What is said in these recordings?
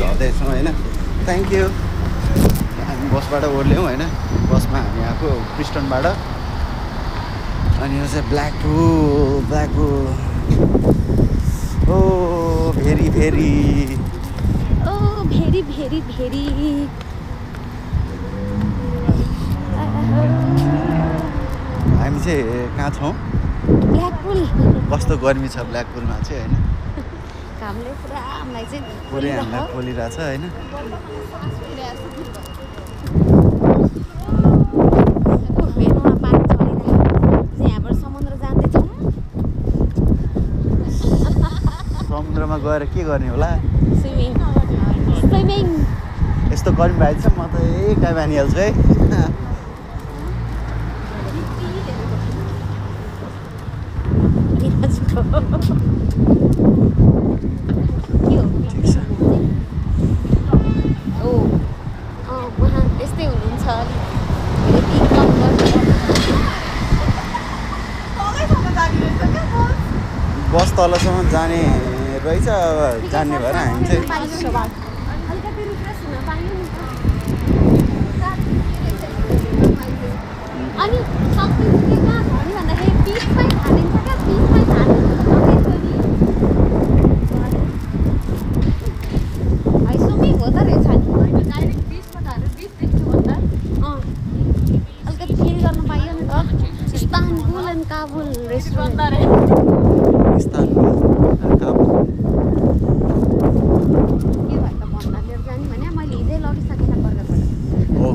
झर्दैछौँ होइन। Thank you. हामी बसबाट ओर्ल्यौँ होइन, बसमा हामी आएको प्रिस्टनबाट। अनि यो चाहिँ ब्ल्याकपुल ओ भेरी हामी चाहिँ कहाँ छौँ? ब्ल्याकपुल। कस्तो गर्मी छ ब्ल्याकपुलमा चाहिँ होइन, घामले पुरा हामीलाई चाहिँ पुरै हामीलाई पोलिरहेछ होइन। भेनुमा पानी चलिरहेको चाहिँ यहाँबाट समुद्र जाँदैछौँ। समुद्रमा गएर के गर्ने होला? स्विमिङ। यस्तो गर्मी भएको छ म त एकै मानिहाल्छु है। ठिक छ। उहाँ त्यस्तै हुनुहुन्छ। बस तलसम्म जाने रहेछ, अब जान्ने भएर हामी चाहिँ अनि सक्दिन्छ के कहाँ झर्ने भन्दाखेरि बिचमै हालिन्छ क्या, बिचमै हाल्नु है स्विमिङ हो त रहेछ नि। डाइरेक्ट बिचमा झरेर बिच देख्छु भन्दा अलिकति फिल गर्नु पाइयो नि त। इस्तानबुल एन्ड काबुल रेस्टुरेन्ट के भयो त भन्दा लिएर जाने भने मैले हिजै लगिसकेन बर्गरबाट। हो।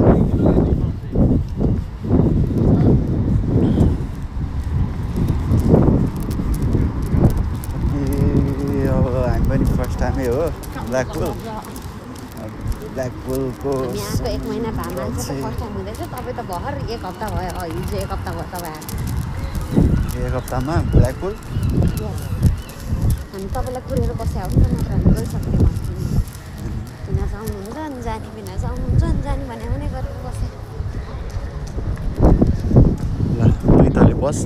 अब हामी पनि फर्स्ट टाइमै हो ब्ल्याकपुलको। यहाँको 1 महिना भए मान्छे त फर्स्ट टाइम हुँदैछ। तपाईँ त भर्खर 1 हप्ता भयो, हिजो 1 हप्ता भयो तपाईँ आएको। 1 हप्तामा ब्ल्याकपुल हामी तपाईँलाई कुरेर बस्यो हो नि त, नत्र हामी गइसक्थ्यौँ। बिना आउनुहुन्छ अनि जाने, बिना आउनुहुन्छ अनि जाने भने हुने गरेर बसेँ। ल उनी तले बस।